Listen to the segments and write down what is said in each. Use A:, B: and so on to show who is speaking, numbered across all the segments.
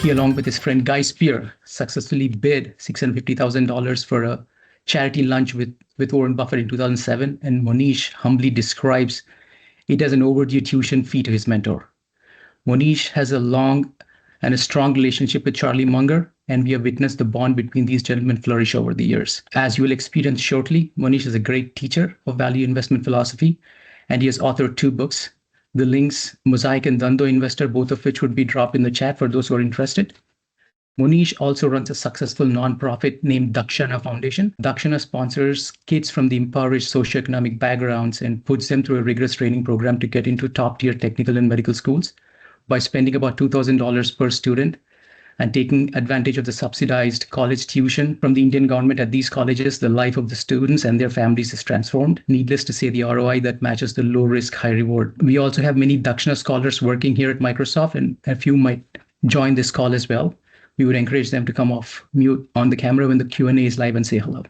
A: he, along with his friend Guy Spear, successfully bid $650,000 for a charity lunch with Warren Buffett in 2007. And Mohnish humbly describes it as an overdue tuition fee to his mentor. Mohnish has a long and a strong relationship with Charlie Munger, and we have witnessed the bond between these gentlemen flourish over the years. As you will experience shortly, Mohnish is a great teacher of value investment philosophy, and he has authored 2 books. The links, Mosaic and Dando Investor, both of which would be dropped in the chat for those who are interested. Mohnish also runs a successful nonprofit named Dakshana Foundation. Dakshana sponsors kids from the impoverished socioeconomic backgrounds and puts them through a rigorous training program to get into top-tier technical and medical schools by spending about $2,000 per student and taking advantage of the subsidized college tuition from the Indian government at these colleges. The life of the students and their families is transformed. Needless to say, the ROI that matches the low risk, high reward. We also have many Dakshana scholars working here at Microsoft, and a few might join this call as well. We would encourage them to come off mute on the camera when the Q&A is live and say hello.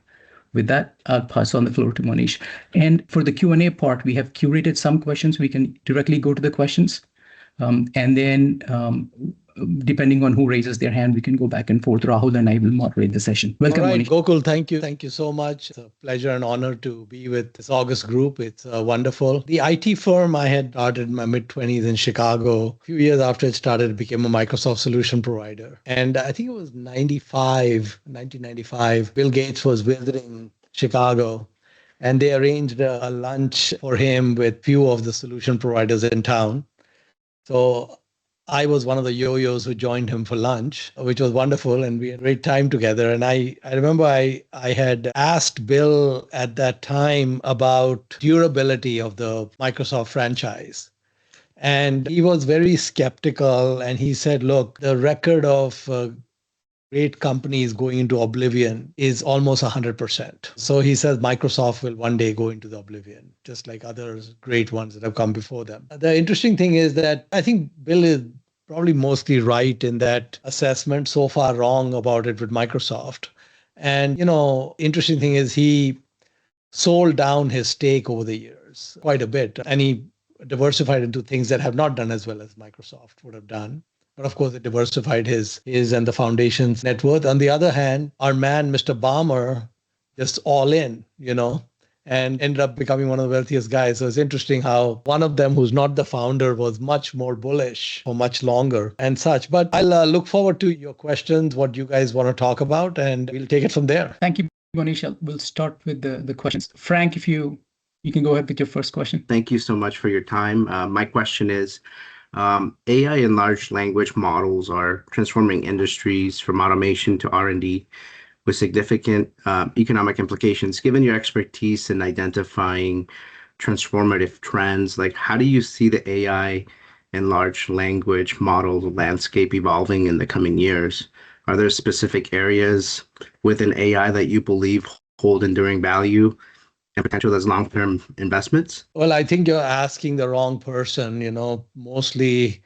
A: With that, I'll pass on the floor to Mohnish. And for the Q&A part, we have curated some questions. We can directly go to the questions. And then depending on who raises their hand, we can go back and forth. Rahul and I will moderate the session. Welcome,
B: All right,
A: Mohnish.
B: Gokul, thank you. Thank you so much. It's a pleasure and honor to be with this August group. It's wonderful. The IT firm I had started in my mid-20s in Chicago. A few years after it started, it became a Microsoft solution provider. And I think it was 1995, Bill Gates was visiting Chicago, and they arranged a lunch for him with few of the solution providers in town. So I was one of the yo-yos who joined him for lunch, which was wonderful, and we had a great time together. And I remember I had asked Bill at that time about durability of the Microsoft franchise. And he was very skeptical, and he said, look, the record of great companies going into oblivion is almost 100%. So he says Microsoft will one day go into the oblivion, just like other great ones that have come before them. The interesting thing is that I think Bill is probably mostly right in that assessment, so far wrong about it with Microsoft. And, interesting thing is he sold down his stake over the years quite a bit, and he diversified into things that have not done as well as Microsoft would have done. But of course, it diversified his and the foundation's net worth. On the other hand, our man, Mr. Balmer, just all in, and ended up becoming one of the wealthiest guys. So it's interesting how one of them, who's not the founder, was much more bullish for much longer and such. But I'll look forward to your questions, what you guys want to talk about, and we'll take it from there.
A: Thank you, Mohnish. We'll start with the questions. Frank, if you can go ahead with your first question.
C: Thank you so much for your time. My question is, AI and large language models are transforming industries from automation to R&D with significant economic implications. Given your expertise in identifying transformative trends, like how do you see the AI and large language model landscape evolving in the coming years? Are there specific areas within AI that you believe hold enduring value and potential as long-term investments?
B: Well, I think you're asking the wrong person, mostly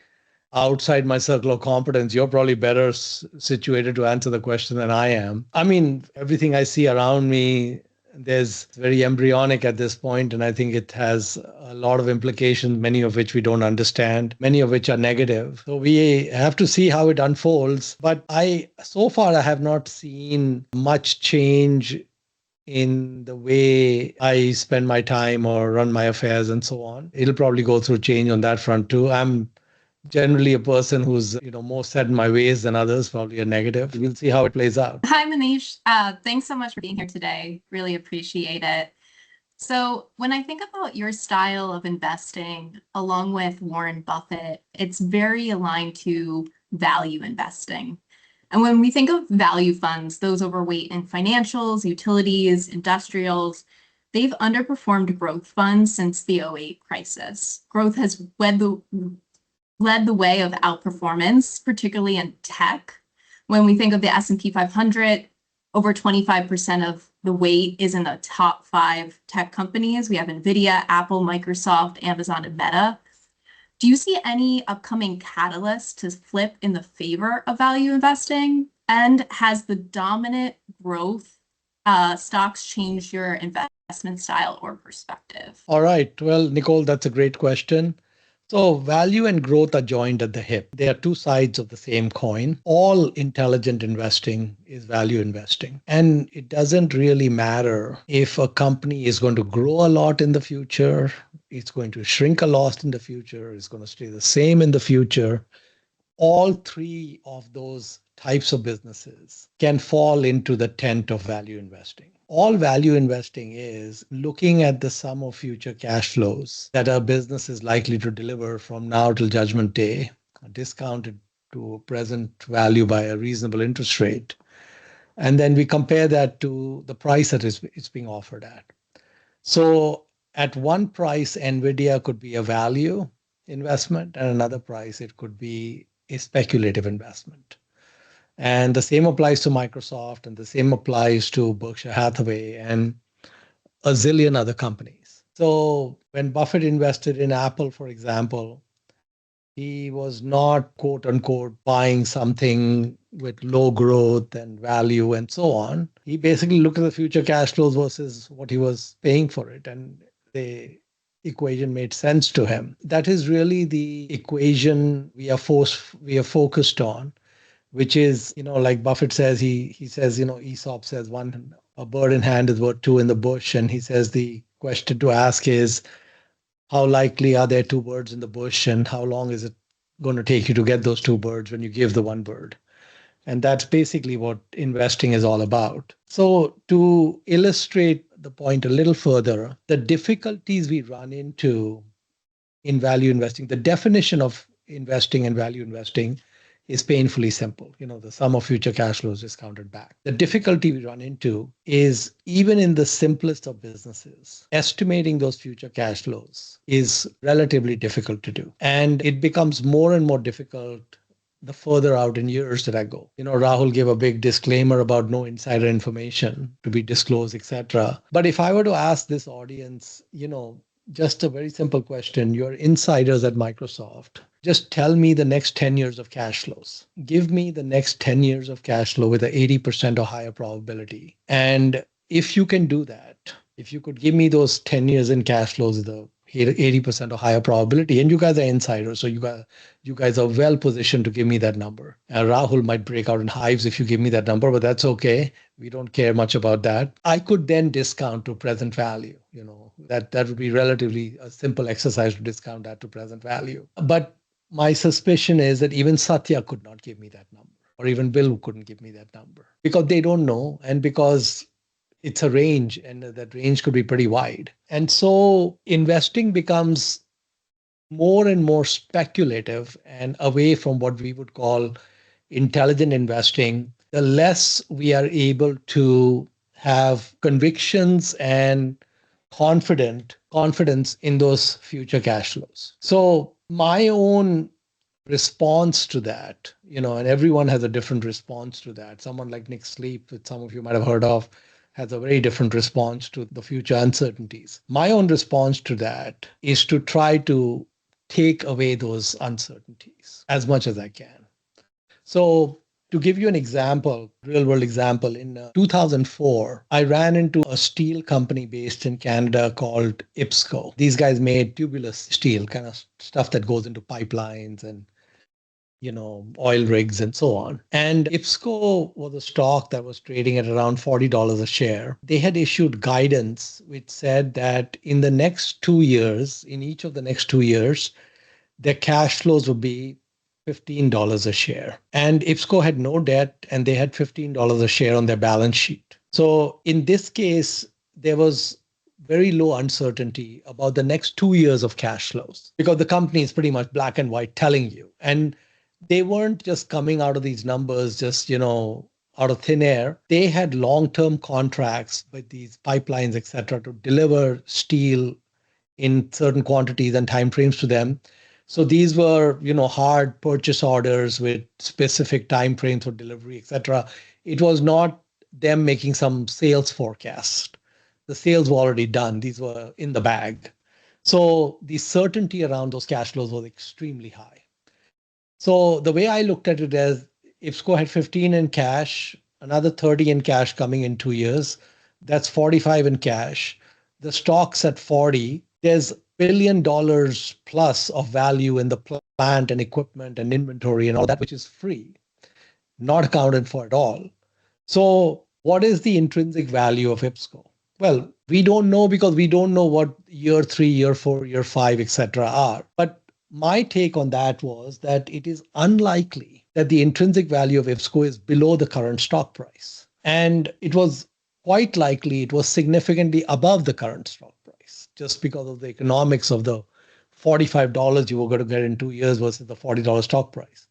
B: outside my circle of competence. You're probably better situated to answer the question than I am. I mean, everything I see around me, there's very embryonic at this point, and I think it has a lot of implications, many of which we don't understand, many of which are negative. So we have to see how it unfolds. But so far, I have not seen much change in the way I spend my time or run my affairs and so on. It'll probably go through change on that front too. I'm generally a person who's, more set in my ways than others, probably a negative. We'll see how it plays out.
D: Hi, Mohnish. Thanks so much for being here today. Really appreciate it. So when I think about your style of investing, along with Warren Buffett, it's very aligned to value investing. And when we think of value funds, those overweight in financials, utilities, industrials, they've underperformed growth funds since the '08 crisis. Growth has led the way of outperformance, particularly in tech. When we think of the S&P 500, over 25% of the weight is in the top 5 tech companies. We have NVIDIA, Apple, Microsoft, Amazon, and Meta. Do you see any upcoming catalysts to flip in the favor of value investing? And has the dominant growth stocks changed your investment style or perspective?
B: All right. Well, Nicole, that's a great question. So value and growth are joined at the hip. They are two sides of the same coin. All intelligent investing is value investing. And it doesn't really matter if a company is going to grow a lot in the future, it's going to shrink a lot in the future, it's going to stay the same in the future. All three of those types of businesses can fall into the tent of value investing. All value investing is looking at the sum of future cash flows that a business is likely to deliver from now till judgment day, discounted to present value by a reasonable interest rate. And then we compare that to the price that it's being offered at. So at one price, NVIDIA could be a value investment, and another price, it could be a speculative investment. And the same applies to Microsoft, and the same applies to Berkshire Hathaway and a zillion other companies. So when Buffett invested in Apple, for example, he was not, quote unquote, buying something with low growth and value and so on. He basically looked at the future cash flows versus what he was paying for it. And the equation made sense to him. That is really the equation we are focused on, which is, like Buffett says, he says, Aesop says a bird in hand is worth two in the bush. And he says the question to ask is, how likely are there two birds in the bush, and how long is it going to take you to get those two birds when you give the one bird? And that's basically what investing is all about. So to illustrate the point a little further, the difficulties we run into in value investing, the definition of investing and value investing is painfully simple. The sum of future cash flows discounted back. The difficulty we run into is, even in the simplest of businesses, estimating those future cash flows is relatively difficult to do. And it becomes more and more difficult the further out in years that I go. Rahul gave a big disclaimer about no insider information to be disclosed, etc. But if I were to ask this audience, just a very simple question: you're insiders at Microsoft. Just tell me the next 10 years of cash flows. Give me the next 10 years of cash flow with an 80% or higher probability. And if you can do that, if you could give me those 10 years in cash flows with the 80% or higher probability, and you guys are insiders, so you guys are well positioned to give me that number. And Rahul might break out in hives if you give me that number, but that's okay. We don't care much about that. I could then discount to present value. That would be relatively a simple exercise to discount that to present value. But my suspicion is that even Satya could not give me that number, or even Bill couldn't give me that number, because they don't know, and because it's a range, and that range could be pretty wide. And so investing becomes more and more speculative and away from what we would call intelligent investing, the less we are able to have convictions and confidence in those future cash flows. So my own response to that, and everyone has a different response to that. Someone like Nick Sleep, which some of you might have heard of, has a very different response to the future uncertainties. My own response to that is to try to take away those uncertainties as much as I can. So to give you an example, real world example, in 2004, I ran into a steel company based in Canada called IPSCO. These guys made tubular steel, kind of stuff that goes into pipelines and oil rigs and so on. And IPSCO was a stock that was trading at around $40 a share. They had issued guidance which said that in the next 2 years, in each of the next 2 years, their cash flows would be $15 a share. And IPSCO had no debt, and they had $15 a share on their balance sheet. So in this case, there was very low uncertainty about the next 2 years of cash flows, because the company is pretty much black and white telling you. And they weren't just coming out of these numbers just, out of thin air. They had long-term contracts with these pipelines, et cetera, to deliver steel in certain quantities and timeframes to them. So these were, hard purchase orders with specific timeframes for delivery, et cetera. It was not them making some sales forecast. The sales were already done. These were in the bag. So the certainty around those cash flows was extremely high. So the way I looked at it is, IPSCO had 15 in cash, another 30 in cash coming in 2 years. That's 45 in cash. The stock's at 40. There's billion plus of value in the plant and equipment and inventory and all that, which is free, not accounted for at all. So what is the intrinsic value of IPSCO? Well, we don't know because we don't know what year 3, year 4, year 5, etc. are. But my take on that was that it is unlikely that the intrinsic value of IPSCO is below the current stock price. And it was quite likely it was significantly above the current stock price, just because of the economics of the $45 you were going to get in 2 years versus the $40 stock price.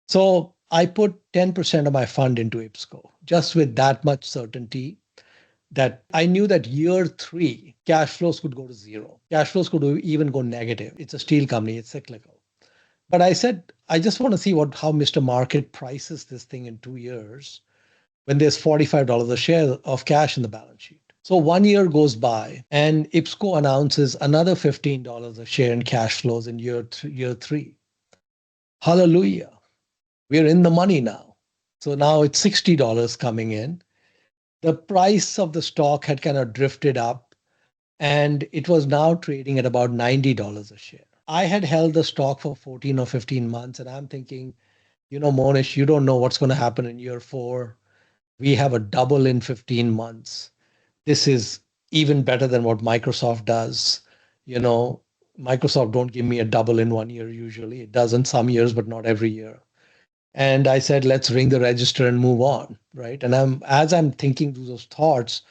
B: So I put 10% of my fund into IPSCO, just with that much certainty that I knew that year 3, cash flows could go to zero. Cash flows could even go negative. It's a steel company, it's cyclical. But I said, I just want to see how Mr. Market prices this thing in 2 years when there's $45 a share of cash in the balance sheet. So 1 year goes by and IPSCO announces another $15 a share in cash flows in year 3. Hallelujah. We're in the money now. So now it's $60 coming in. The price of the stock had kind of drifted up and it was now trading at about $90 a share. I had held the stock for 14 or 15 months and I'm thinking, Mohnish, you don't know what's going to happen in year 4. We have a double in 15 months. This is even better than what Microsoft does. Microsoft don't give me a double in 1 year usually. It does in some years, but not every year. And I said, let's ring the register and move on, right? And as I'm thinking through those thoughts,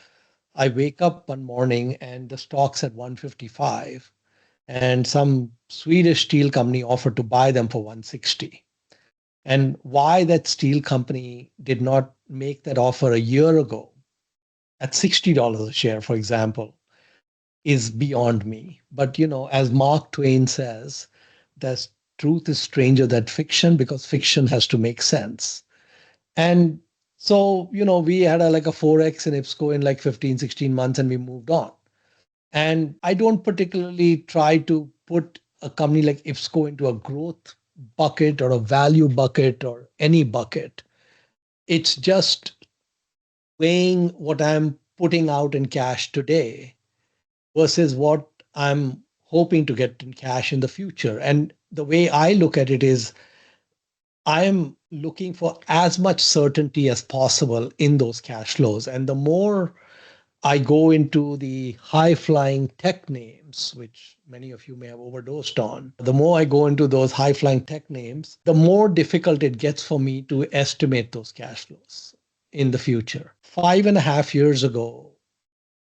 B: I wake up one morning and the stock's at 155 and some Swedish steel company offered to buy them for 160. And why that steel company did not make that offer a year ago at $60 a share, for example, is beyond me. But, as Mark Twain says, there's truth is stranger than fiction because fiction has to make sense. And so, we had like a 4x in IPSCO in like 15, 16 months and we moved on. And I don't particularly try to put a company like IPSCO into a growth bucket or a value bucket or any bucket. It's just weighing what I'm putting out in cash today versus what I'm hoping to get in cash in the future. And the way I look at it is I'm looking for as much certainty as possible in those cash flows. And the more I go into the high flying tech names, which many of you may have overdosed on, the more I go into those high flying tech names, the more difficult it gets for me to estimate those cash flows in the future. 5.5 years ago,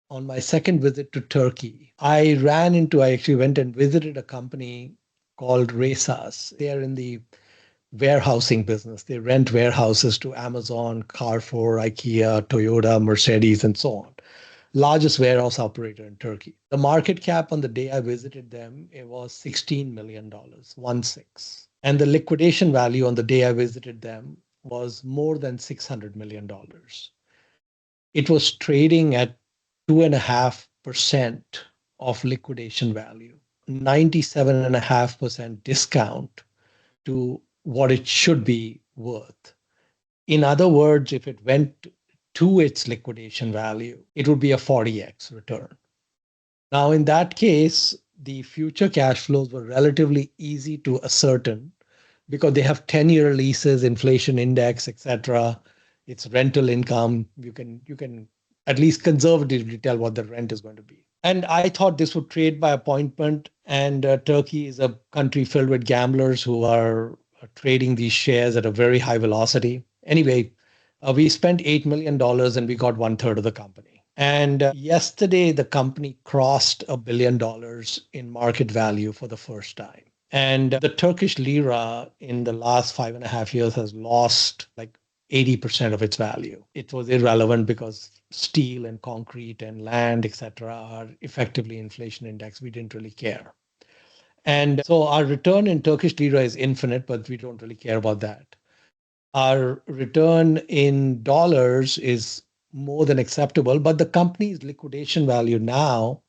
B: on my second visit to Turkey, I actually went and visited a company called Reysas. They are in the warehousing business. They rent warehouses to Amazon, Carrefour, IKEA, Toyota, Mercedes, and so on. Largest warehouse operator in Turkey. The market cap on the day I visited them, it was $16 million, 1.6. And the liquidation value on the day I visited them was more than $600 million. It was trading at 2.5% of liquidation value, 97.5% discount to what it should be worth. In other words, if it went to its liquidation value, it would be a 40x return. Now, in that case, the future cash flows were relatively easy to ascertain because they have 10-year leases, inflation index, etc. It's rental income. You can at least conservatively tell what the rent is going to be. And I thought this would trade by appointment. And Turkey is a country filled with gamblers who are trading these shares at a very high velocity. Anyway, we spent $8 million and we got 1/3 of the company. And yesterday, the company crossed $1 billion in market value for the first time. And the Turkish lira in the last 5.5 years has lost like 80% of its value. It was irrelevant because steel and concrete and land, etc., are effectively inflation index. We didn't really care. And so our return in Turkish lira is infinite, but we don't really care about that. Our return in dollars is more than acceptable, but the company's liquidation value now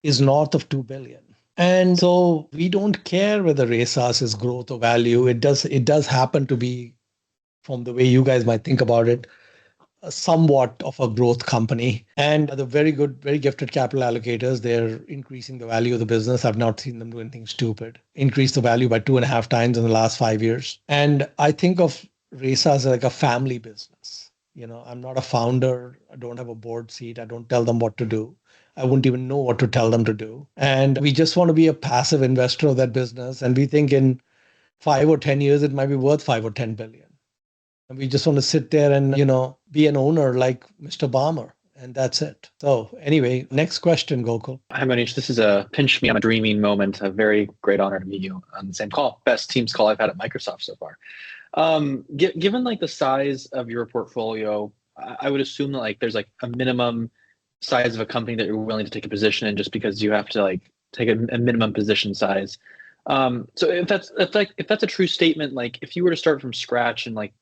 B: is north of 2 billion. And so we don't care whether Reysas is growth or value. It does happen to be, from the way you guys might think about it, somewhat of a growth company. And the very good, very gifted capital allocators, they're increasing the value of the business. I've not seen them do anything stupid. Increase the value by 2.5 times in the last 5 years. And I think of Reysas as like a family business. I'm not a founder. I don't have a board seat. I don't tell them what to do. I wouldn't even know what to tell them to do. And we just want to be a passive investor of that business. And we think in 5 or 10 years, it might be worth 5 or 10 billion. And we just want to sit there and, be an owner like Mr. Balmer. And that's it. So anyway, next question, Gokul.
E: Hi, Mohnish. This is a pinch me, I'm a dreaming moment. A very great honor to meet you on the same call. Best Teams call I've had at Microsoft so far. Given like the size of your portfolio, I would assume that like there's like a minimum size of a company that you're willing to take a position in just because you have to like take a minimum position size. So if that's a true statement, like if you were to start from scratch and like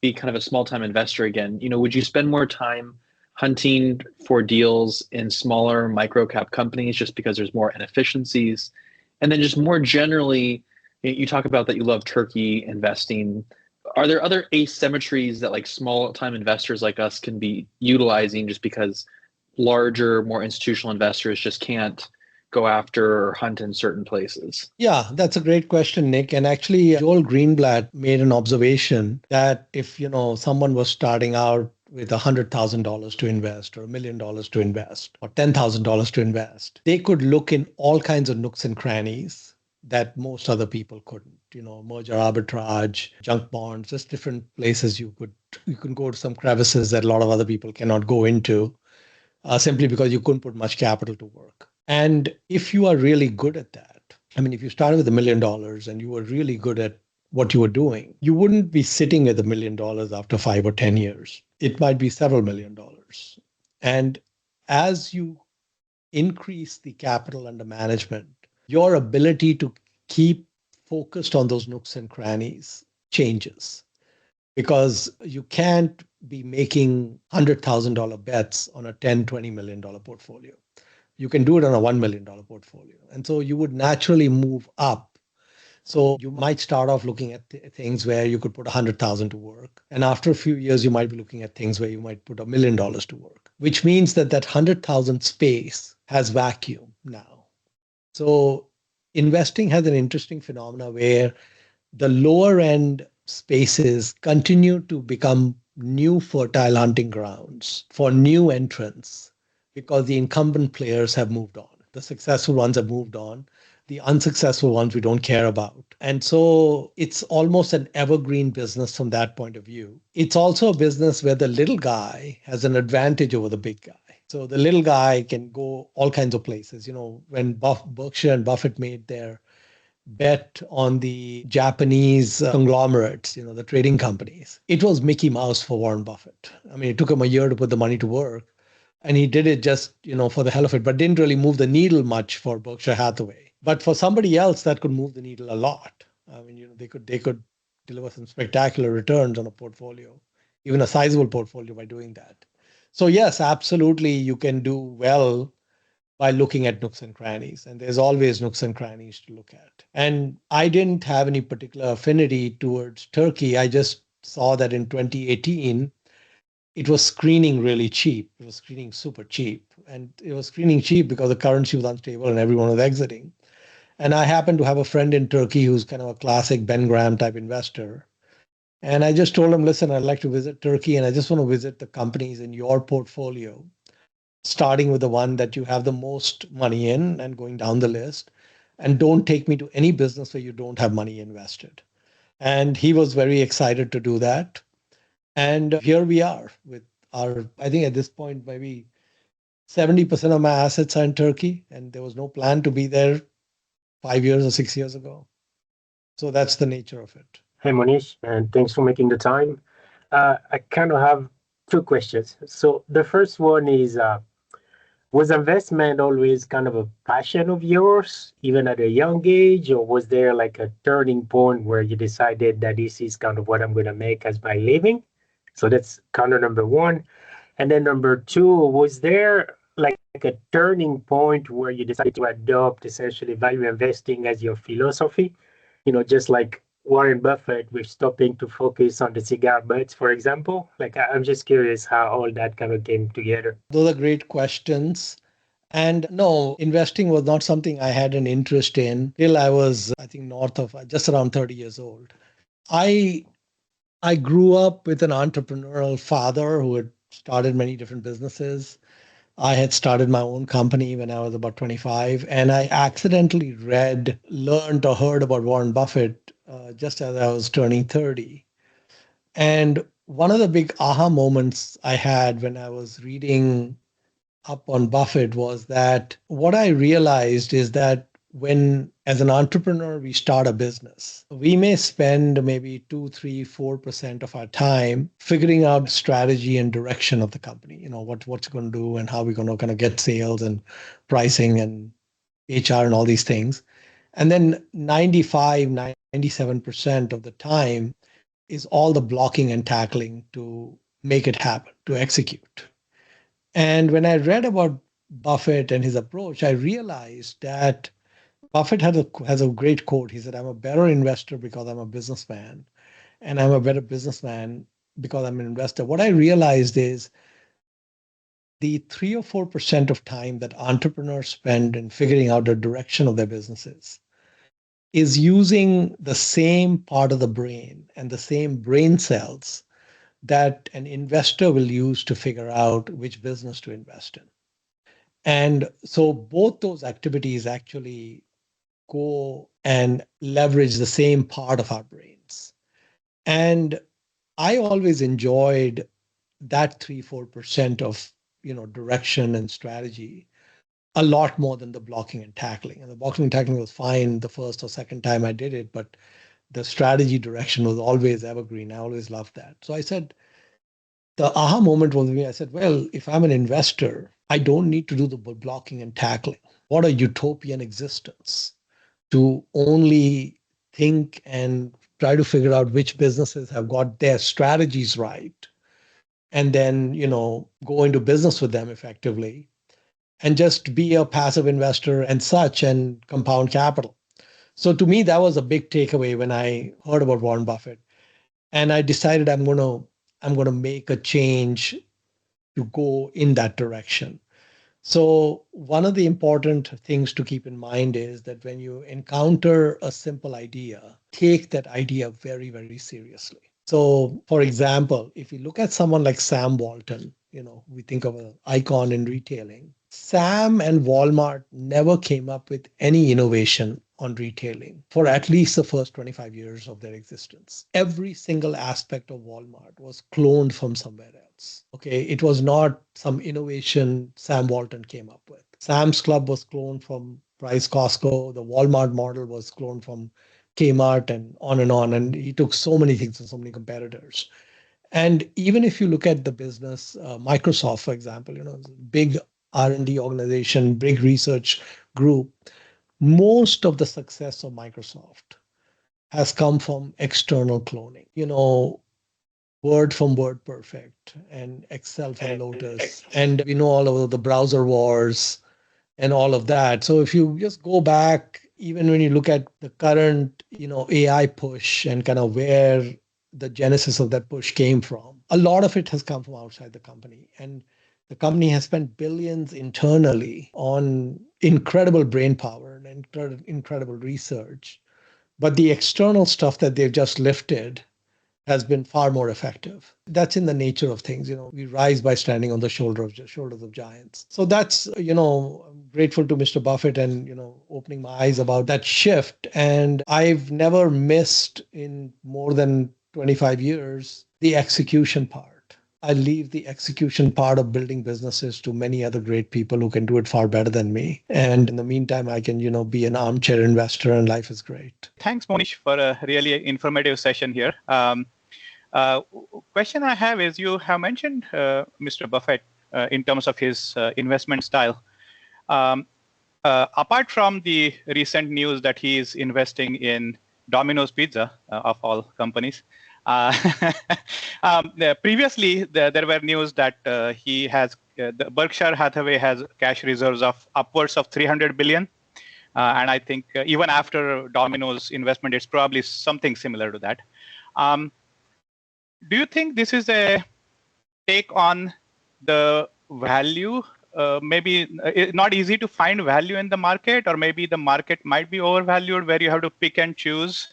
E: be kind of a small-time investor again, would you spend more time hunting for deals in smaller micro-cap companies just because there's more inefficiencies? And then just more generally, you talk about that you love Turkey investing. Are there other asymmetries that like small-time investors like us can be utilizing just because larger, more institutional investors just can't go after or hunt in certain places?
B: Yeah, that's a great question, Nick. And actually, Joel Greenblatt made an observation that if, someone was starting out with $100,000 to invest or $1 million to invest or $10,000 to invest, they could look in all kinds of nooks and crannies that most other people couldn't. Merger arbitrage, junk bonds, just different places you can go to some crevices that a lot of other people cannot go into simply because you couldn't put much capital to work. And if you are really good at that, if you started with $1 million and you were really good at what you were doing, you wouldn't be sitting with $1 million after 5 or 10 years. It might be several $1 million. And as you increase the capital under management, your ability to keep focused on those nooks and crannies changes, because you can't be making $100,000 bets on a $10, $20 million portfolio. You can do it on a $1 million portfolio. And so you would naturally move up. So you might start off looking at things where you could put 100,000 to work. And after a few years, you might be looking at things where you might put $1 million to work, which means that 100,000 space has vacuum now. So investing has an interesting phenomena where the lower end spaces continue to become new fertile hunting grounds for new entrants because the incumbent players have moved on. The successful ones have moved on. The unsuccessful ones we don't care about. And so it's almost an evergreen business from that point of view. It's also a business where the little guy has an advantage over the big guy. So the little guy can go all kinds of places. When Berkshire and Buffett made their bet on the Japanese conglomerates, the trading companies, it was Mickey Mouse for Warren Buffett. It took him a year to put the money to work. And he did it just, for the hell of it, but didn't really move the needle much for Berkshire Hathaway. But for somebody else, that could move the needle a lot. They could deliver some spectacular returns on a portfolio, even a sizable portfolio, by doing that. So yes, absolutely, you can do well by looking at nooks and crannies. And there's always nooks and crannies to look at. And I didn't have any particular affinity towards Turkey. I just saw that in 2018, it was screening really cheap. It was screening super cheap. And it was screening cheap because the currency was unstable and everyone was exiting. And I happened to have a friend in Turkey who's kind of a classic Ben Graham type investor. And I just told him, listen, I'd like to visit Turkey and I just want to visit the companies in your portfolio, starting with the one that you have the most money in and going down the list. And don't take me to any business where you don't have money invested. And he was very excited to do that. And here we are with I think at this point, maybe 70% of my assets are in Turkey. And there was no plan to be there 5 years or 6 years ago. So that's the nature of it.
F: Hey, Mohnish, and thanks for making the time. I kind of have two questions. So the first one is, was investment always kind of a passion of yours, even at a young age, or was there like a turning point where you decided that this is kind of what I'm going to make as my living? So that's kind of number one. And then number two, was there like a turning point where you decided to adopt essentially value investing as your philosophy? Just like Warren Buffett with stopping to focus on the cigar butts, for example? Like, I'm just curious how all that kind of came together.
B: Those are great questions. And no, investing was not something I had an interest in till I was, I think, north of just around 30 years old. I I grew up with an entrepreneurial father who had started many different businesses. I had started my own company when I was about 25, and I accidentally learned, or heard about Warren Buffett just as I was turning 30. And one of the big aha moments I had when I was reading up on Buffett was that what I realized is that when, as an entrepreneur, we start a business, we may spend maybe 2, 3, 4% of our time figuring out strategy and direction of the company. What's it going to do and how we're going to kind of get sales and pricing and HR and all these things. And then 95, 97% of the time is all the blocking and tackling to make it happen, to execute. And when I read about Buffett and his approach, I realized that Buffett has a great quote. He said, "I'm a better investor because I'm a businessman, and I'm a better businessman because I'm an investor." What I realized is the 3 or 4% of time that entrepreneurs spend in figuring out the direction of their businesses is using the same part of the brain and the same brain cells that an investor will use to figure out which business to invest in. And so both those activities actually go and leverage the same part of our brains. And I always enjoyed that 3, 4% of direction and strategy a lot more than the blocking and tackling. And the blocking and tackling was fine the first or second time I did it, but the strategy direction was always evergreen. I always loved that. So I said, the aha moment was me. I said, well, if I'm an investor, I don't need to do the blocking and tackling. What a utopian existence to only think and try to figure out which businesses have got their strategies right and then, go into business with them effectively and just be a passive investor and such and compound capital. So to me, that was a big takeaway when I heard about Warren Buffett. And I decided I'm going to make a change to go in that direction. So one of the important things to keep in mind is that when you encounter a simple idea, take that idea very, very seriously. So for example, if you look at someone like Sam Walton, we think of an icon in retailing. Sam and Walmart never came up with any innovation on retailing for at least the first 25 years of their existence. Every single aspect of Walmart was cloned from somewhere else. Okay, it was not some innovation Sam Walton came up with. Sam's Club was cloned from Price Costco. The Walmart model was cloned from Kmart and on and on. And he took so many things and so many competitors. And even if you look at the business, Microsoft, for example, big R&D organization, big research group, most of the success of Microsoft has come from external cloning. Word from WordPerfect and Excel from Lotus. And we know all of the browser wars and all of that. So if you just go back, even when you look at the current, AI push and kind of where the genesis of that push came from, a lot of it has come from outside the company. And the company has spent billions internally on incredible brain power and incredible research. But the external stuff that they've just lifted has been far more effective. That's in the nature of things. We rise by standing on the shoulders of giants. So that's, I'm grateful to Mr. Buffett and, opening my eyes about that shift. And I've never missed in more than 25 years the execution part. I leave the execution part of building businesses to many other great people who can do it far better than me. And in the meantime, I can, be an armchair investor and life is great.
G: Thanks, Mohnish, for a really informative session here. Question I have is, you have mentioned Mr. Buffett in terms of his investment style. Apart from the recent news that he is investing in Domino's Pizza, of all companies, previously there were news that the Berkshire Hathaway has cash reserves of upwards of 300 billion. And I think even after Domino's investment, it's probably something similar to that. Do you think this is a take on the value? Maybe it's not easy to find value in the market, or maybe the market might be overvalued where you have to pick and choose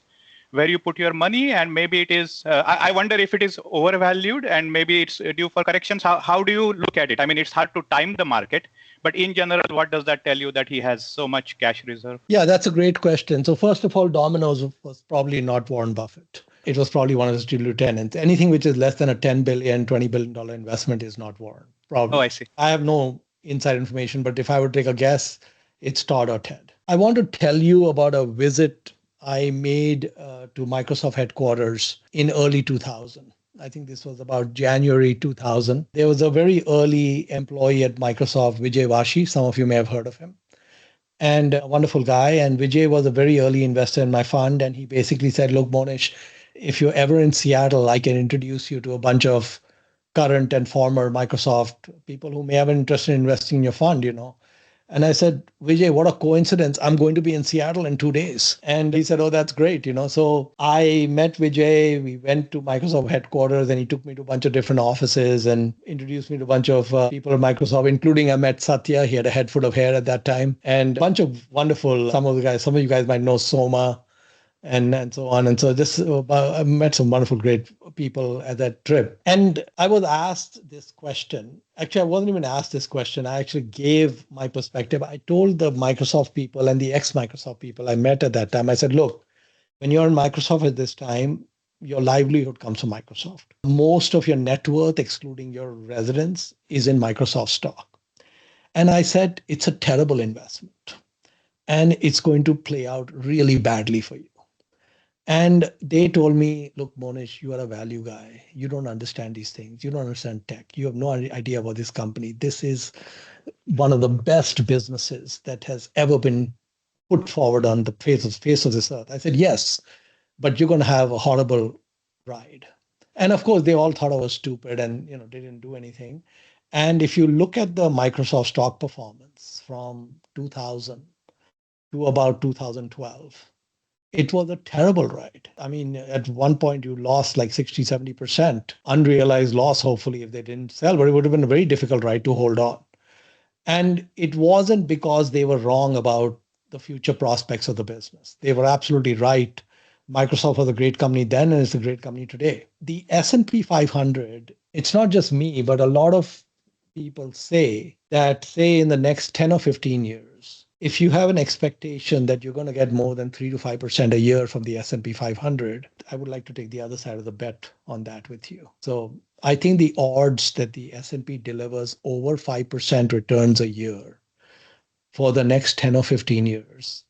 G: where you put your money, and maybe it is, I wonder if it is overvalued and maybe it's due for corrections. How do you look at it? I mean, it's hard to time the market, but in general, what does that tell you that he has so much cash reserve?
B: Yeah, that's a great question. So first of all, Domino's was probably not Warren Buffett. It was probably one of his lieutenants. Anything which is less than a $10 billion, $20 billion investment is not Warren. Probably.
G: Oh, I see.
B: I have no inside information, but if I would take a guess, it's Todd or Ted. I want to tell you about a visit I made to Microsoft headquarters in early 2000. I think this was about January 2000. There was a very early employee at Microsoft, Vijay Vashi. Some of you may have heard of him. And a wonderful guy. And Vijay was a very early investor in my fund. And he basically said, look, Mohnish, if you're ever in Seattle, I can introduce you to a bunch of current and former Microsoft people who may have an interest in investing in your fund, And I said, Vijay, what a coincidence. I'm going to be in Seattle in 2 days. And he said, oh, that's great. So I met Vijay. We went to Microsoft headquarters and he took me to a bunch of different offices and introduced me to a bunch of people at Microsoft, including I met Satya. He had a head full of hair at that time. And a bunch of wonderful, some of you guys might know Soma and so on. And so I met some wonderful, great people at that trip. And I was asked this question. Actually, I wasn't even asked this question. I actually gave my perspective. I told the Microsoft people and the ex-Microsoft people I met at that time, I said, look, when you're in Microsoft at this time, your livelihood comes from Microsoft. Most of your net worth, excluding your residence, is in Microsoft stock. And I said, it's a terrible investment. And it's going to play out really badly for you. And they told me, look, Mohnish, you are a value guy. You don't understand these things. You don't understand tech. You have no idea about this company. This is one of the best businesses that has ever been put forward on the face of this earth. I said, yes, but you're going to have a horrible ride. And of course, they all thought I was stupid and they didn't do anything. And if you look at the Microsoft stock performance from 2000 to about 2012, it was a terrible ride. I mean, at one point you lost like 60, 70%, unrealized loss, hopefully, if they didn't sell, but it would have been a very difficult ride to hold on. And it wasn't because they were wrong about the future prospects of the business. They were absolutely right. Microsoft was a great company then, and it's a great company today. The S&P 500, it's not just me, but a lot of people say that, say, in the next 10 or 15 years, if you have an expectation that you're going to get more than 3 to 5% a year from the S&P 500, I would like to take the other side of the bet on that with you. So I think the odds that the S&P delivers over 5% returns a year for the next 10 or 15 years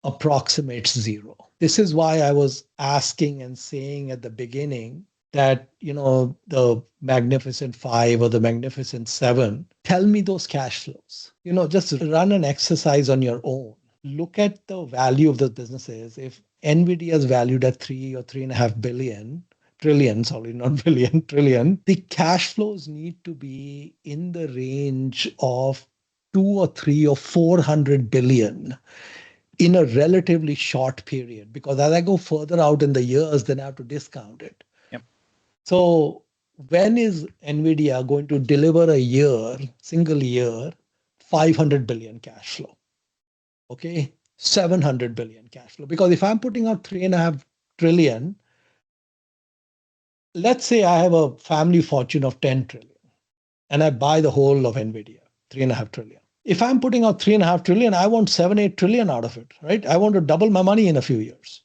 B: approximates zero. This is why I was asking and saying at the beginning that, the Magnificent Five or the Magnificent Seven, tell me those cash flows. Just run an exercise on your own. Look at the value of the businesses. If NVIDIA is valued at 3 or 3.5 billion, trillion, sorry, not billion, trillion, the cash flows need to be in the range of 2 or 3 or 400 billion in a relatively short period. Because as I go further out in the years, then I have to discount it. So when is NVIDIA going to deliver single year, 500 billion cash flow? Okay, 700 billion cash flow. Because if I'm putting out 3.5 trillion, let's say I have a family fortune of 10 trillion and I buy the whole of NVIDIA, 3.5 trillion. If I'm putting out 3.5 trillion, I want 7-8 trillion out of it, right? I want to double my money in a few years.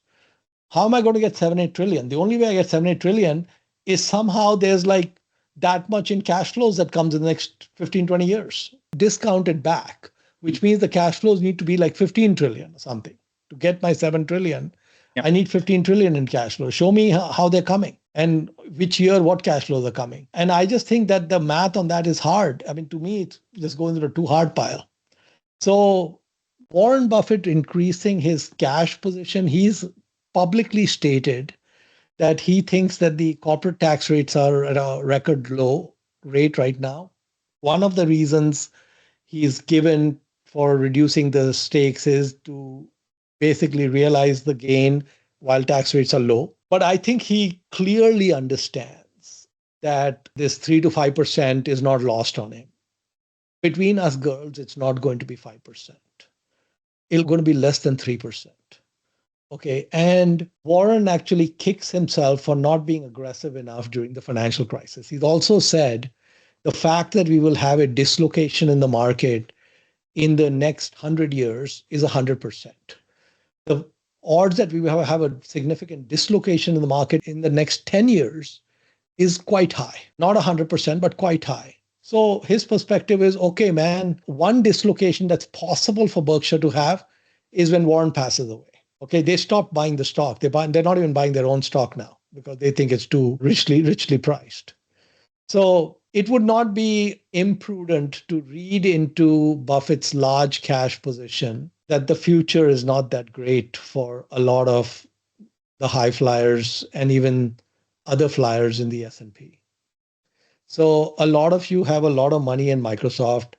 B: How am I going to get 7-8 trillion? The only way I get 7-8 trillion is somehow there's like that much in cash flows that comes in the next 15, 20 years, discounted back, which means the cash flows need to be like 15 trillion or something. To get my 7 trillion, I need 15 trillion in cash flow. Show me how they're coming and which year, what cash flows are coming. And I just think that the math on that is hard. I mean, to me, it just goes into a too hard pile. So Warren Buffett increasing his cash position, he's publicly stated that he thinks that the corporate tax rates are at a record low rate right now. One of the reasons he's given for reducing the stakes is to basically realize the gain while tax rates are low. But I think he clearly understands that this 3 to 5% is not lost on him. Between us girls, it's not going to be 5%. It's going to be less than 3%. Okay. And Warren actually kicks himself for not being aggressive enough during the financial crisis. He's also said the fact that we will have a dislocation in the market in the next 100 years is 100%. The odds that we will have a significant dislocation in the market in the next 10 years is quite high. Not 100%, but quite high. So his perspective is, okay, man, one dislocation that's possible for Berkshire to have is when Warren passes away. Okay, they stop buying the stock. They're not even buying their own stock now because they think it's too richly priced. So it would not be imprudent to read into Buffett's large cash position that the future is not that great for a lot of the high flyers and even other flyers in the S&P. So a lot of you have a lot of money in Microsoft.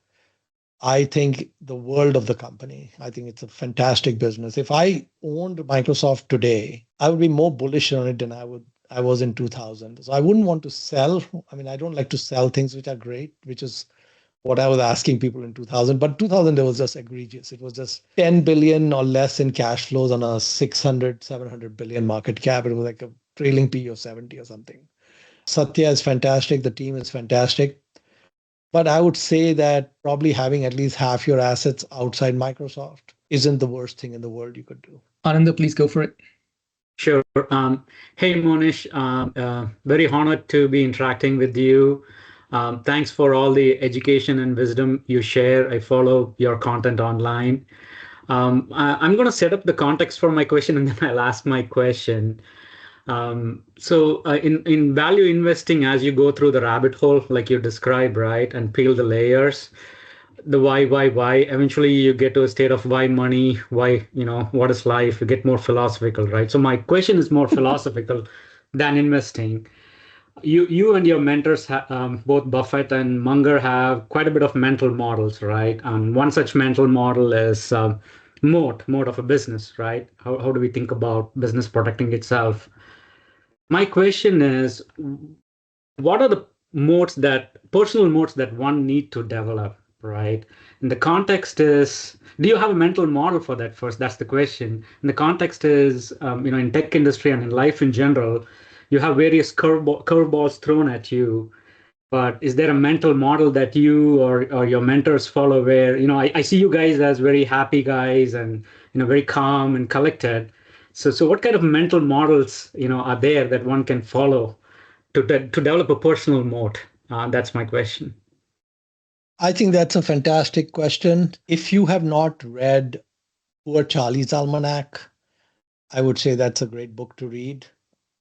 B: I think the world of the company. I think it's a fantastic business. If I owned Microsoft today, I would be more bullish on it than I was in 2000. So I wouldn't want to sell. I mean, I don't like to sell things which are great, which is what I was asking people in 2000. But 2000, it was just egregious. It was just 10 billion or less in cash flows on a 600, 700 billion market cap. It was like a trailing P of 70 or something. Satya is fantastic. The team is fantastic. But I would say that probably having at least half your assets outside Microsoft isn't the worst thing in the world you could do.
A: Ananda, please go for it.
H: Sure. Hey, Mohnish, very honored to be interacting with you. Thanks for all the education and wisdom you share. I follow your content online. I'm going to set up the context for my question and then I'll ask my question. In value investing, as you go through the rabbit hole, like you described, right, and peel the layers, the why, eventually you get to a state of why money, why, what is life, you get more philosophical, right? So my question is more philosophical than investing. You and your mentors, both Buffett and Munger, have quite a bit of mental models, right? One such mental model is moat of a business, right? How do we think about business protecting itself? My question is, what are the personal moats that one need to develop, right? And the context is, do you have a mental model for that first? That's the question. And the context is, in tech industry and in life in general, you have various curveballs thrown at you. But is there a mental model that you or your mentors follow where, I see you guys as very happy guys and, very calm and collected. So what kind of mental models, are there that one can follow to develop a personal moat? That's my question.
B: I think that's a fantastic question. If you have not read Poor Charlie's Almanac, I would say that's a great book to read.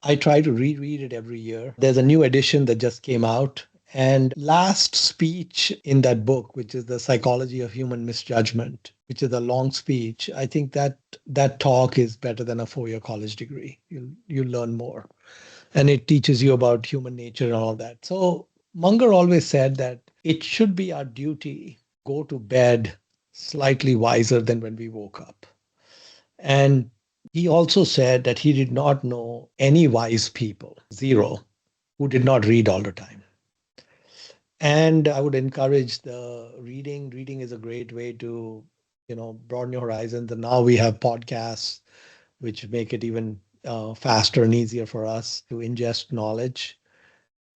B: I try to reread it every year. There's a new edition that just came out. And last speech in that book, which is The Psychology of Human Misjudgment, which is a long speech, I think that talk is better than a 4-year college degree. You learn more. And it teaches you about human nature and all that. So Munger always said that it should be our duty to go to bed slightly wiser than when we woke up. And he also said that he did not know any wise people, zero, who did not read all the time. And I would encourage the reading. Reading is a great way to, broaden your horizons. And now we have podcasts, which make it even faster and easier for us to ingest knowledge.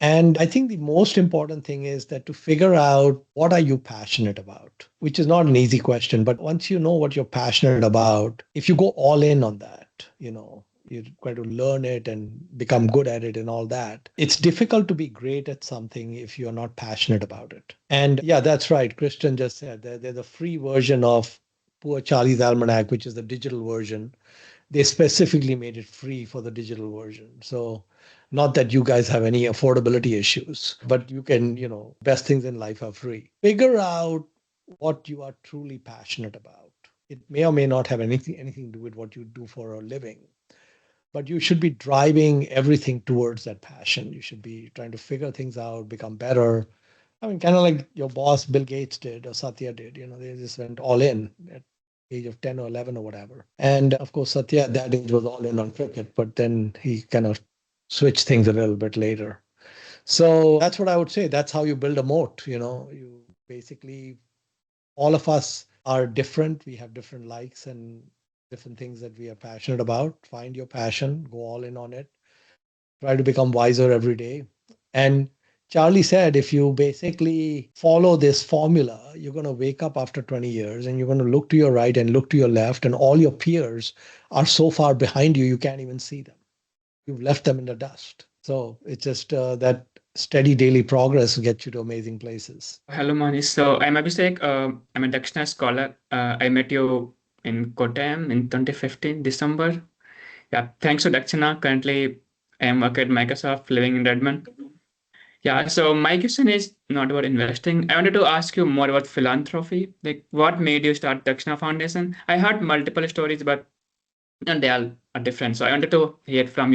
B: And I think the most important thing is that to figure out what are you passionate about, which is not an easy question. But once you know what you're passionate about, if you go all in on that, you're going to learn it and become good at it and all that. It's difficult to be great at something if you're not passionate about it. And yeah, that's right. Christian just said that there's a free version of Poor Charlie's Almanac, which is the digital version. They specifically made it free for the digital version. So not that you guys have any affordability issues, but you can, best things in life are free. Figure out what you are truly passionate about. It may or may not have anything to do with what you do for a living. But you should be driving everything towards that passion. You should be trying to figure things out, become better, I mean, kind of like your boss, Bill Gates did or Satya did, they just went all in at age of 10 or 11 or whatever. And of course, Satya at that age was all in on cricket, but then he kind of switched things a little bit later. So that's what I would say. That's how you build a moat. You basically, all of us are different. We have different likes and different things that we are passionate about. Find your passion, go all in on it, try to become wiser every day. And Charlie said, if you basically follow this formula, you're going to wake up after 20 years and you're going to look to your right and look to your left, and all your peers are so far behind you, you can't even see them. You've left them in the dust. So it's just that steady daily progress gets you to amazing places.
I: Hello, Mohnish. So I'm Abhishek. I'm a Dakshana scholar. I met you in Kottayam in 2015, December. Yeah, thanks to Dakshana. Currently, I am working at Microsoft, living in Redmond. Yeah, so my question is not about investing. I wanted to ask you more about philanthropy. Like, what made you start Dakshana Foundation? I heard multiple stories, but they all are different. So I wanted to hear from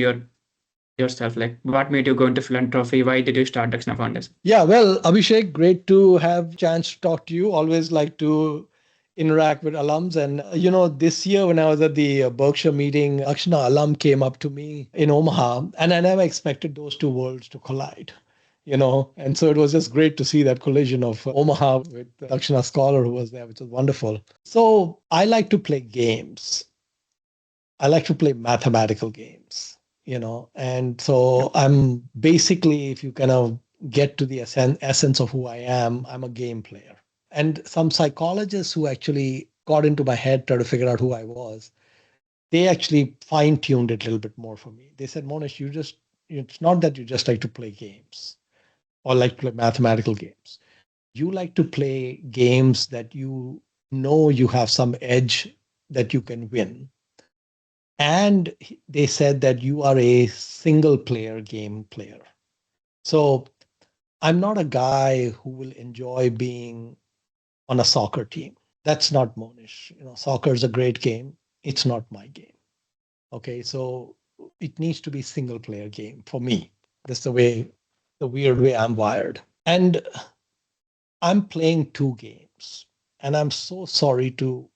I: yourself. Like, what made you go into philanthropy? Why did you start Dakshana Foundation?
B: Yeah, well, Abhishek, great to have a chance to talk to you. Always like to interact with alums. And, this year when I was at the Berkshire meeting, Akshana alum came up to me in Omaha, and I never expected those two worlds to collide. And so it was just great to see that collision of Omaha with Dakshana scholar who was there, which was wonderful. So I like to play games. I like to play mathematical games, and so I'm basically, if you kind of get to the essence of who I am, I'm a game player. And some psychologists who actually got into my head, tried to figure out who I was, they actually fine tuned it a little bit more for me. They said, Mohnish, it's not that you just like to play games or like to play mathematical games. You like to play games that you have some edge that you can win. And they said that you are a single player game player. So I'm not a guy who will enjoy being on a soccer team. That's not Mohnish. Soccer is a great game. It's not my game. Okay, so it needs to be single player game for me. That's the weird way I'm wired. And I'm playing two games. And I'm so sorry to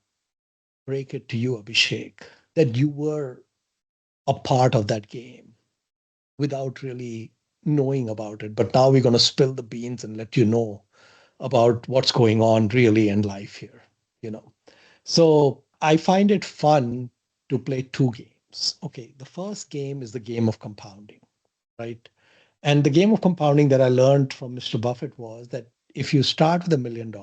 B: break it to you, Abhishek, that you were a part of that game without really knowing about it. But now we're going to spill the beans and let you know about what's going on really in life here. So I find it fun to play two games. Okay, the first game is the game of compounding, right? And the game of compounding that I learned from Mr. Buffett was that if you start with $1 million,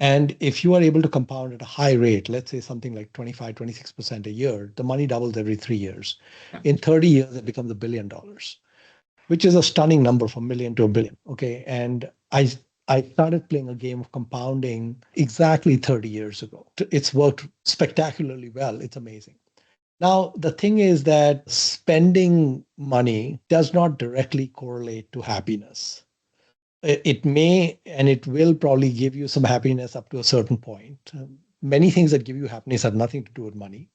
B: and if you are able to compound at a high rate, let's say something like 25, 26% a year, the money doubles every 3 years. In 30 years, it becomes $1 billion, which is a stunning number from million to a billion. Okay. And I started playing a game of compounding exactly 30 years ago. It's worked spectacularly well. It's amazing. Now, the thing is that spending money does not directly correlate to happiness. It may and it will probably give you some happiness up to a certain point. Many things that give you happiness have nothing to do with money,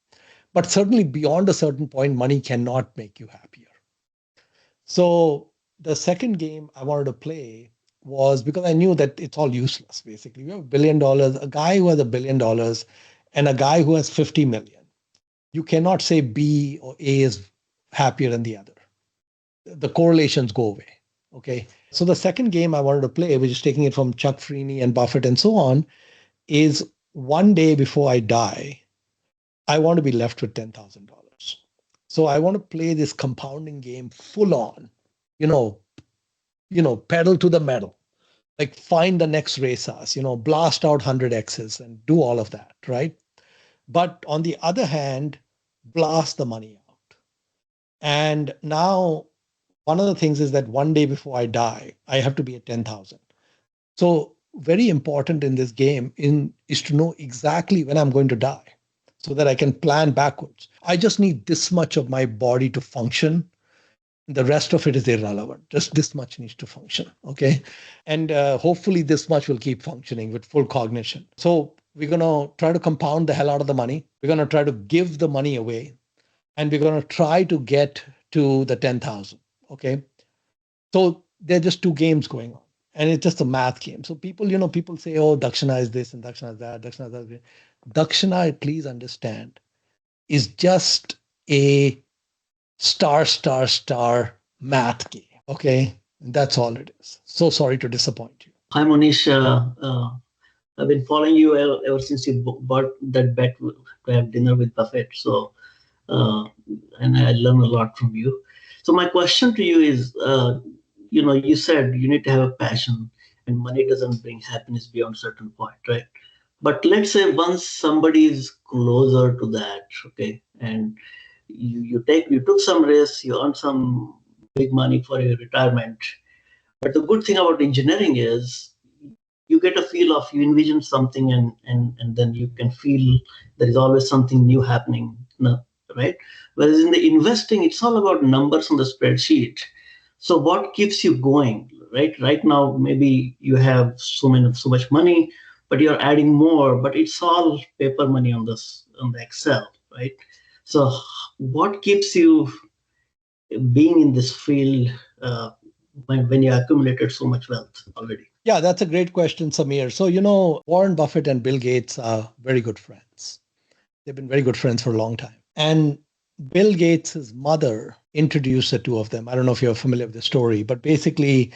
B: but certainly beyond a certain point, money cannot make you happier. So the second game I wanted to play was because I knew that it's all useless. Basically, we have $1 billion, a guy who has $1 billion and a guy who has 50 million. You cannot say B or A is happier than the other. The correlations go away. Okay. So the second game I wanted to play, which is taking it from Chuck Freeney and Buffett and so on, is one day before I die, I want to be left with $10,000. So I want to play this compounding game full on, pedal to the metal, like find the next Reysas, blast out 100 X's and do all of that, right? But on the other hand, blast the money out. And now one of the things is that one day before I die, I have to be at 10,000. So very important in this game is to know exactly when I'm going to die so that I can plan backwards. I just need this much of my body to function. The rest of it is irrelevant. Just this much needs to function. Okay. And hopefully this much will keep functioning with full cognition. So we're going to try to compound the hell out of the money. We're going to try to give the money away. And we're going to try to get to the 10,000. Okay. So there are just two games going on. And it's just a math game. So people say, oh, Dakshana is this and Dakshana is that, Dakshana is that. Dakshana, please understand, is just a star math game. Okay. That's all it is. So sorry to disappoint you.
J: Hi, Mohnish. I've been following you ever since you bought that bet to have dinner with Buffett. So, and I learned a lot from you. So my question to you is, you said you need to have a passion, and money doesn't bring happiness beyond a certain point, right? But let's say once somebody is closer to that, okay, and you took some risks, you earned some big money for your retirement. But the good thing about engineering is you get a feel of, you envision something, and then you can feel there is always something new happening, right? Whereas in the investing, it's all about numbers on the spreadsheet. So what keeps you going, right? Right now, maybe you have so much money, but you're adding more, but it's all paper money on the Excel, right? So what keeps you being in this field when you accumulated so much wealth already?
B: Yeah, that's a great question, Samir. So, Warren Buffett and Bill Gates are very good friends. They've been very good friends for a long time. And Bill Gates' mother introduced the two of them. I don't know if you're familiar with the story, but basically,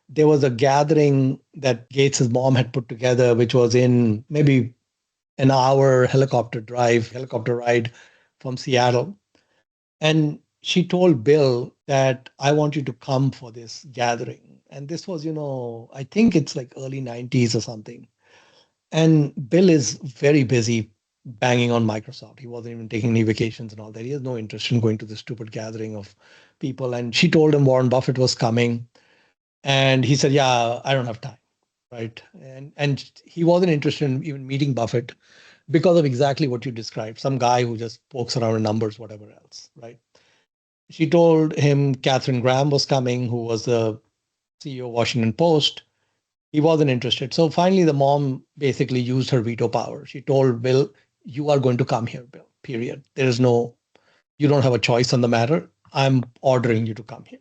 B: there was a gathering that Gates' mom had put together, which was in maybe an hour helicopter ride from Seattle. And she told Bill that, I want you to come for this gathering. And this was, I think it's like early 90s or something. And Bill is very busy banging on Microsoft. He wasn't even taking any vacations and all that. He has no interest in going to this stupid gathering of people. And she told him Warren Buffett was coming. And he said, yeah, I don't have time. Right. And he wasn't interested in even meeting Buffett because of exactly what you described. Some guy who just pokes around in numbers, whatever else. Right. She told him Katharine Graham was coming, who was the CEO of Washington Post. He wasn't interested. So finally, the mom basically used her veto power. She told Bill, you are going to come here, Bill, period. You don't have a choice on the matter. I'm ordering you to come here.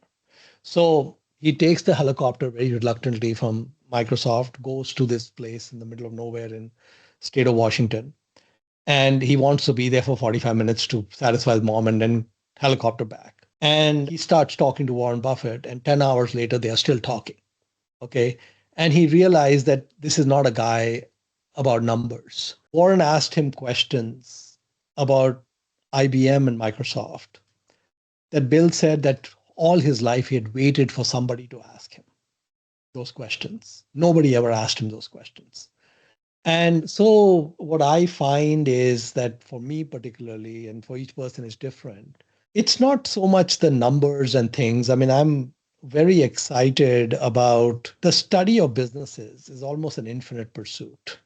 B: So he takes the helicopter very reluctantly from Microsoft, goes to this place in the middle of nowhere in state of Washington. And he wants to be there for 45 minutes to satisfy his mom and then helicopter back. And he starts talking to Warren Buffett, and 10 hours later, they are still talking. Okay. And he realized that this is not a guy about numbers. Warren asked him questions about IBM and Microsoft that Bill said that all his life he had waited for somebody to ask him those questions. Nobody ever asked him those questions. And so what I find is that for me particularly, and for each person is different, it's not so much the numbers and things. I mean, I'm very excited about the study of businesses is almost an infinite pursuit.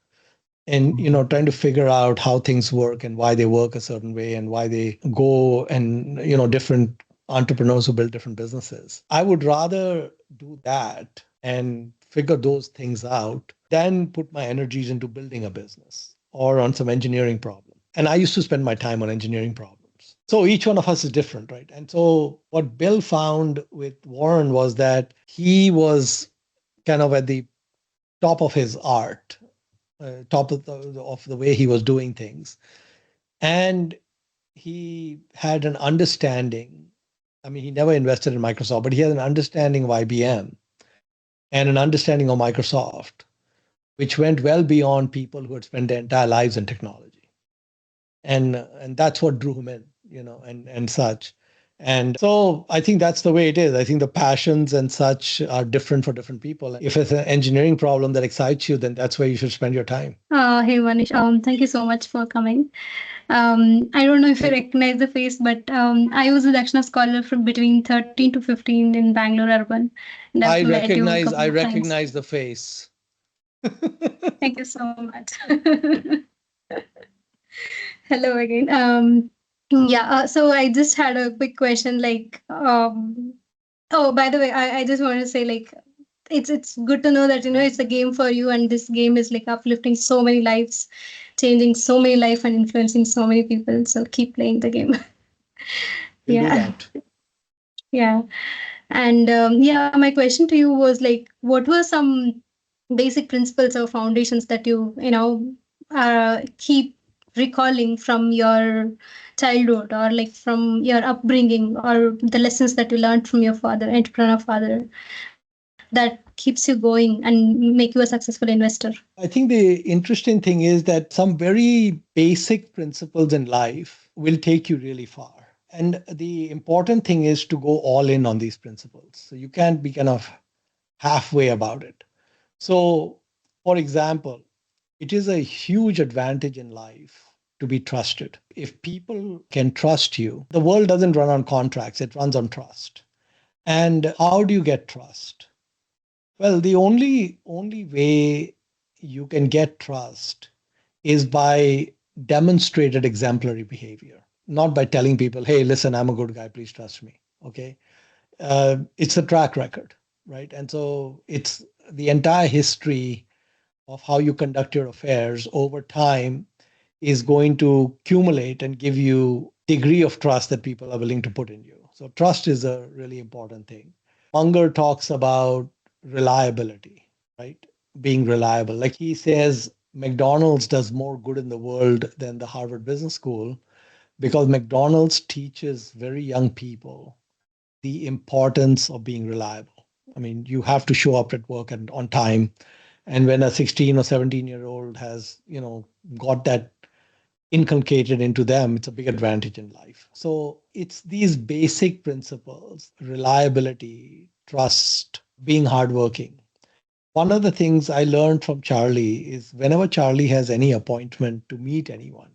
B: And, trying to figure out how things work and why they work a certain way and why they go and, different entrepreneurs who build different businesses. I would rather do that and figure those things out than put my energies into building a business or on some engineering problem. And I used to spend my time on engineering problems. So each one of us is different, right? And so what Bill found with Warren was that he was kind of at the top of his art, top of the way he was doing things. And he had an understanding. I mean, he never invested in Microsoft, but he had an understanding of IBM and an understanding of Microsoft, which went well beyond people who had spent their entire lives in technology. And that's what drew him in, and such. And so I think that's the way it is. I think the passions and such are different for different people. If it's an engineering problem that excites you, then that's where you should spend your time.
K: Hey, Manish. Thank you so much for coming. I don't know if you recognize the face, but I was a Dakshana scholar from between 13 to 15 in Bangalore urban. And
B: I
K: met you a
B: recognize
K: couple of times.
B: recognize the face.
K: Thank you so much. Hello again. Yeah, so I just had a quick question. Oh, by the way, I just want to say, it's good to know that it's a game for you, and this game is uplifting so many lives, changing so many lives, and influencing so many people. So keep playing the game.
B: We'll do
K: Yeah.
B: that.
K: Yeah. And yeah, my question to you was like, what were some basic principles or foundations that keep recalling from your childhood, or like from your upbringing, or the lessons that you learned from your father, entrepreneur father, that keeps you going and make you a successful investor?
B: I think the interesting thing is that some very basic principles in life will take you really far. And the important thing is to go all in on these principles. So you can't be kind of halfway about it. So, for example, it is a huge advantage in life to be trusted. If people can trust you, the world doesn't run on contracts, it runs on trust. And how do you get trust? Well, the only way you can get trust is by demonstrated exemplary behavior, not by telling people, hey, listen, I'm a good guy, please trust me. Okay. It's a track record, right? And so it's the entire history of how you conduct your affairs over time is going to accumulate and give you degree of trust that people are willing to put in you. So trust is a really important thing. Munger talks about reliability, right? Being reliable. Like he says, McDonald's does more good in the world than the Harvard Business School because McDonald's teaches very young people the importance of being reliable. I mean, you have to show up at work and on time. And when a 16 or 17-year-old has, got that inculcated into them, it's a big advantage in life. So it's these basic principles: reliability, trust, being hardworking. One of the things I learned from Charlie is whenever Charlie has any appointment to meet anyone,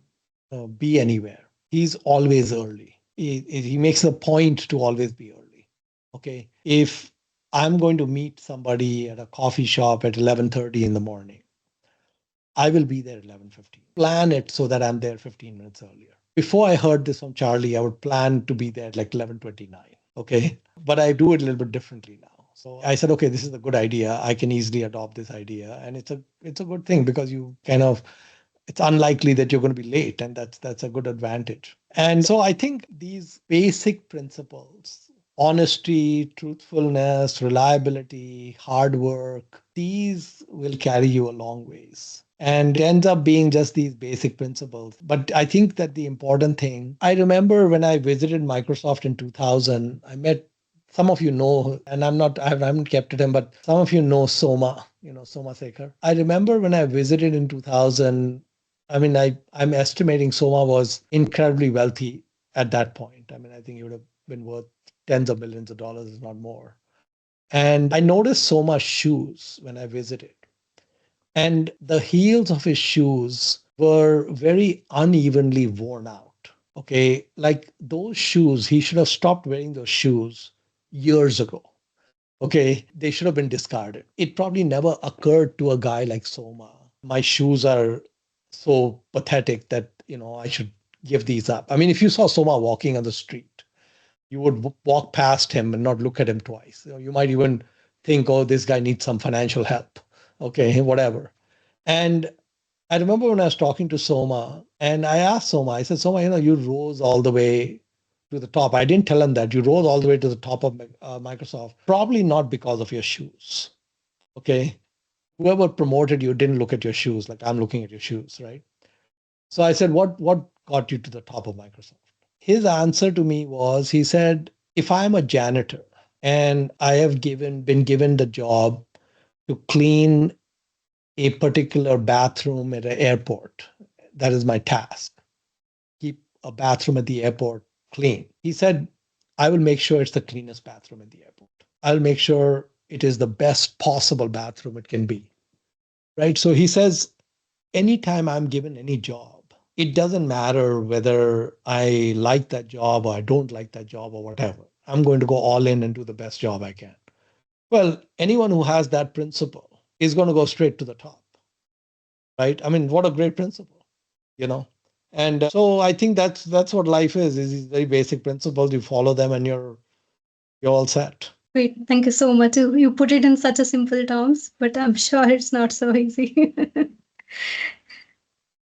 B: be anywhere, he's always early. He makes a point to always be early. Okay. If I'm going to meet somebody at a coffee shop at 11:30 in the morning, I will be there at 11:15. Plan it so that I'm there 15 minutes earlier. Before I heard this from Charlie, I would plan to be there at like 11:29. Okay. But I do it a little bit differently now. So I said, okay, this is a good idea. I can easily adopt this idea. And it's a good thing because you kind of, it's unlikely that you're going to be late. And that's a good advantage. And so I think these basic principles, honesty, truthfulness, reliability, hard work, these will carry you a long ways. And it ends up being just these basic principles. But I think that the important thing, I remember when I visited Microsoft in 2000, I met, some of you know, and I haven't kept it in, but some of you know Soma, Somasegar. I remember when I visited in 2000, I mean, I'm estimating Soma was incredibly wealthy at that point. I mean, I think he would have been worth tens of millions of dollars, if not more. And I noticed Soma's shoes when I visited. And the heels of his shoes were very unevenly worn out. Okay. Like those shoes, he should have stopped wearing those shoes years ago. Okay. They should have been discarded. It probably never occurred to a guy like Soma. My shoes are so pathetic that, I should give these up. I mean, if you saw Soma walking on the street, you would walk past him and not look at him twice. You might even think, oh, this guy needs some financial help. Okay, whatever. And I remember when I was talking to Soma and I asked Soma, I said, Soma, you rose all the way to the top. I didn't tell him that you rose all the way to the top of Microsoft, probably not because of your shoes. Okay. Whoever promoted you didn't look at your shoes like I'm looking at your shoes, right? So I said, what got you to the top of Microsoft? His answer to me was, he said, if I'm a janitor and I have been given the job to clean a particular bathroom at an airport, that is my task. Keep a bathroom at the airport clean. He said, I will make sure it's the cleanest bathroom at the airport. I'll make sure it is the best possible bathroom it can be. Right? So he says, anytime I'm given any job, it doesn't matter whether I like that job or I don't like that job or whatever. I'm going to go all in and do the best job I can. Well, anyone who has that principle is going to go straight to the top. Right? I mean, what a great principle, And so I think that's what life is these very basic principles. You follow them and you're all set.
K: Great. Thank you so much. You put it in such a simple terms, but I'm sure it's not so easy.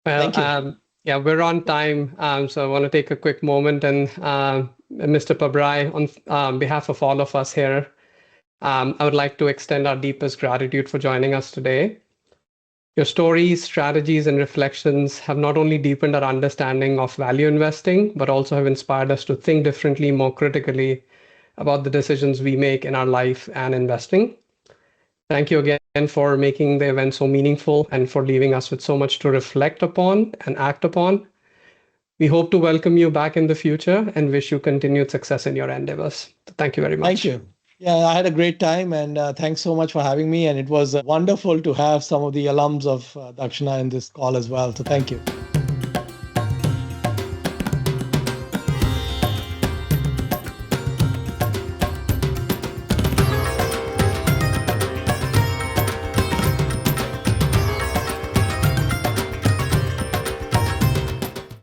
L: Well, yeah, we're on time. So I want to take a quick moment and Mr. Pabrai, on behalf of all of us here, I would like to extend our deepest gratitude for joining us today. Your stories, strategies, and reflections have not only deepened our understanding of value investing, but also have inspired us to think differently, more critically about the decisions we make in our life and investing. Thank you again for making the event so meaningful and for leaving us with so much to reflect upon and act upon. We hope to welcome you back in the future and wish you continued success in your endeavors. Thank you very much.
B: Thank you. Yeah, I had a great time, and thanks so much for having me. And it was wonderful to have some of the alums of Dakshana in this call as well. So thank you.